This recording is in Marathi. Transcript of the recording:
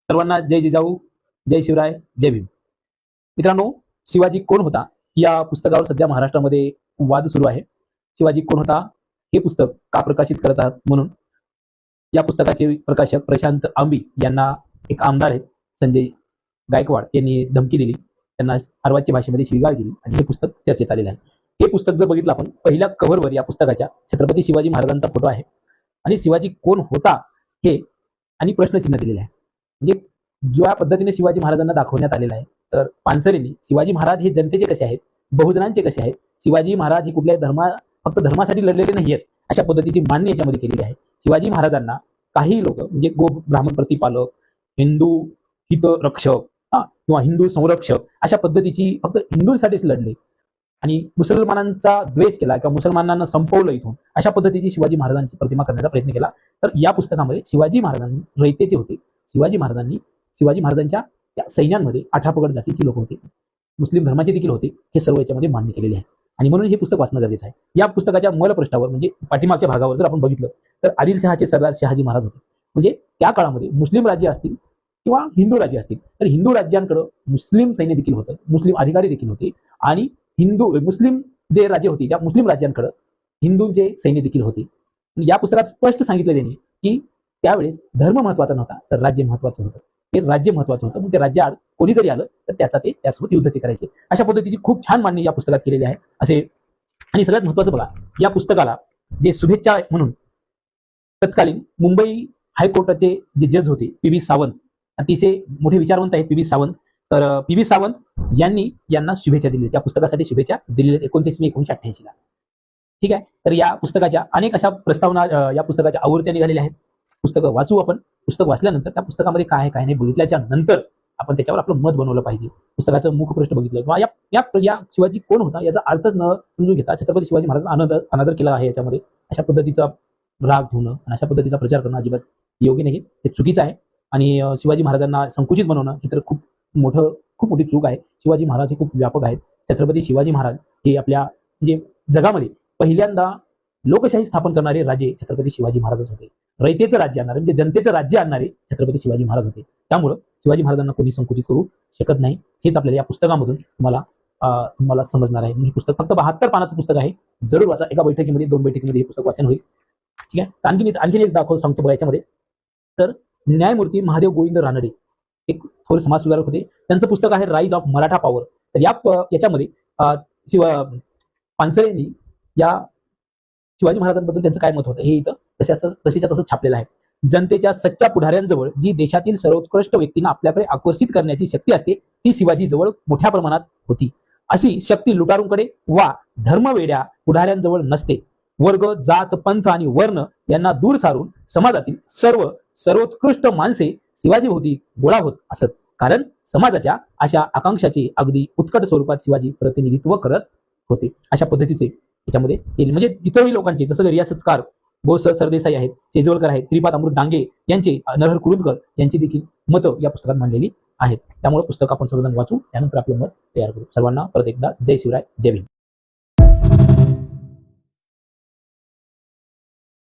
सर्वांना जय जिजाऊ, जय शिवराय, जय भीम. मित्रांनो, शिवाजी कोण होता या पुस्तकावर सध्या महाराष्ट्रामध्ये वाद सुरू आहे. शिवाजी कोण होता हे पुस्तक का प्रकाशित करत आहात म्हणून या पुस्तकाचे प्रकाशक प्रशांत आंबी यांना एक आमदार आहेत संजय गायकवाड यांनी धमकी दिली, त्यांना अर्वाच्य भाषेमध्ये शिवीगाळ केली आणि हे पुस्तक चर्चेत आलेलं आहे. हे पुस्तक जर बघितलं आपण, पहिल्या कव्हरवर या पुस्तकाच्या छत्रपती शिवाजी महाराजांचा फोटो आहे आणि शिवाजी कोण होता हे आणि प्रश्नचिन्ह दिलेले आहे. म्हणजे ज्या पद्धतीने शिवाजी महाराजांना दाखवण्यात आलेलं आहे, तर पानसरेंनी शिवाजी महाराज हे जनतेचे कसे आहेत, बहुजनांचे कसे आहेत, शिवाजी महाराज हे कुठल्या फक्त धर्मासाठी लढलेले नाही आहेत अशा पद्धतीची मान्य याच्यामध्ये केलेली आहे. शिवाजी महाराजांना काही लोक म्हणजे ब्राह्मण प्रतिपालक, हिंदू हितरक्षक किंवा हिंदू संरक्षक अशा पद्धतीची फक्त हिंदूंसाठीच लढले आणि मुसलमानांचा द्वेष केला किंवा मुसलमानांना संपवलं इथून अशा पद्धतीची शिवाजी महाराजांची प्रतिमा करण्याचा प्रयत्न केला. तर या पुस्तकामध्ये शिवाजी महाराजांनी रयतेचे होते. शिवाजी महाराजांच्या त्या सैन्यांमध्ये 18 पगड जातीची लोक होते, मुस्लिम धर्माचे देखील होते. हे सर्व याच्यामध्ये मान्य केलेले आहे आणि म्हणून हे पुस्तक वाचणं गरजेचं आहे. या पुस्तकाच्या मलपृष्ठावर म्हणजे पाठीमागच्या भागावर जर आपण बघितलं तर आदिलशहाचे सरदार शहाजी महाराज होते. म्हणजे त्या काळामध्ये मुस्लिम राज्य असतील किंवा हिंदू राज्य असतील तर हिंदू राज्यांकडे मुस्लिम सैन्य देखील होतं, मुस्लिम अधिकारी देखील होते आणि मुस्लिम जे राज्य होती त्या मुस्लिम राज्यांकडे हिंदूंचे सैन्य देखील होते. या पुस्तकात स्पष्ट सांगितलं त्यांनी की त्यावेळेस धर्म महत्वाचा नव्हता तर राज्य महत्वाचं होतं. ते राज्य महत्वाचं होतं, मग ते राज्य कोणी जरी आलं तर त्यासोबत युद्ध ते करायचे. अशा पद्धतीची खूप छान मांडणी या पुस्तकात केलेली आहे असे. आणि सगळ्यात महत्वाचं बघा, या पुस्तकाला जे शुभेच्छा म्हणून तत्कालीन मुंबई हायकोर्टाचे जे जज होते पी.बी. सावंत, अतिशय मोठे विचारवंत आहेत पी.बी. सावंत, तर पी.बी. सावंत यांना शुभेच्छा दिल्या, त्या पुस्तकासाठी शुभेच्छा दिलेल्या 29 मे 1988 ला. ठीक आहे. तर या पुस्तकाच्या अनेक अशा प्रस्तावना या पुस्तकाच्या आवृत्त्या निघालेल्या आहेत. पुस्तकं वाचू आपण. पुस्तक वाचल्यानंतर त्या पुस्तकामध्ये काय आहे काय नाही बघितल्याच्या नंतर आपण त्याच्यावर आपलं मत बनवलं पाहिजे. पुस्तकाचं मुखपृष्ठ बघितलं किंवा या शिवाजी कोण होता याचा अर्थच न समजून घेता छत्रपती शिवाजी महाराजांचा अनादर केला आहे याच्यामध्ये, अशा पद्धतीचा राग ठेवणं आणि अशा पद्धतीचा प्रचार करणं अजिबात योग्य नाही, हे चुकीचं आहे. आणि शिवाजी महाराजांना संकुचित बनवणं ही तर खूप मोठी चूक आहे. शिवाजी महाराज हे खूप व्यापक आहेत. छत्रपती शिवाजी महाराज हे आपल्या म्हणजे जगामध्ये पहिल्यांदा लोकशाही स्थापन करणारे राजे छत्रपती शिवाजी महाराजच होते. रयतेचं राज्य आणणारे म्हणजे जनतेचं राज्य आणणारे छत्रपती शिवाजी महाराज होते. त्यामुळं शिवाजी महाराजांना कोणी संकुचित करू शकत नाही. हेच आपल्याला या पुस्तकामधून तुम्हाला समजणार आहे. हे पुस्तक फक्त 72 पानाचं पुस्तक आहे. जरूर वाचा. एका बैठकीमध्ये 2 बैठकीमध्ये हे पुस्तक वाचन होईल. ठीक आहे. आणखीन एक सांगतो बघा याच्यामध्ये. तर न्यायमूर्ती महादेव गोविंद रानडे एक थोर समाजसुधारक होते. त्यांचं पुस्तक आहे राईज ऑफ मराठा पॉवर. तर याच्यामध्ये पानसरेंनी या शिवाजी महाराजांबद्दल त्यांचं काय मत होतं हे इथं तसेच्या तसंच छापलेलं आहे. जनतेच्या सच्च्या पुढाऱ्यांजवळ जी देशातील सर्वोत्कृष्ट व्यक्तींना आपल्याकडे आकर्षित करण्याची शक्ती असते ती शिवाजी जवळ मोठ्या प्रमाणात होती. अशी शक्ती लुटारूंकडे वा धर्मवेड्या पुढाऱ्यांजवळ नसते. वर्ग, जात, पंथ आणि वर्ण यांना दूर सारून समाजातील सर्वोत्कृष्ट माणसे शिवाजीभोवती गोळा होत असत. कारण समाजाच्या अशा आकांक्षाचे अगदी उत्कट स्वरूपात शिवाजी प्रतिनिधित्व करत होते. अशा पद्धतीचे याच्यामध्ये म्हणजे इतरही लोकांचे जसं रियासतकार गो सरदेसाई आहेत, सेजवलकर आहेत, श्रीपाद अमृत डांगे यांचे, नरहर कुरुंदकर यांची देखील मतं या पुस्तकात मांडलेली आहेत. त्यामुळे पुस्तक आपण सर्वजण वाचू, त्यानंतर आपलं मत तयार करू. सर्वांना परत एकदा जय शिवराय, जय भीम.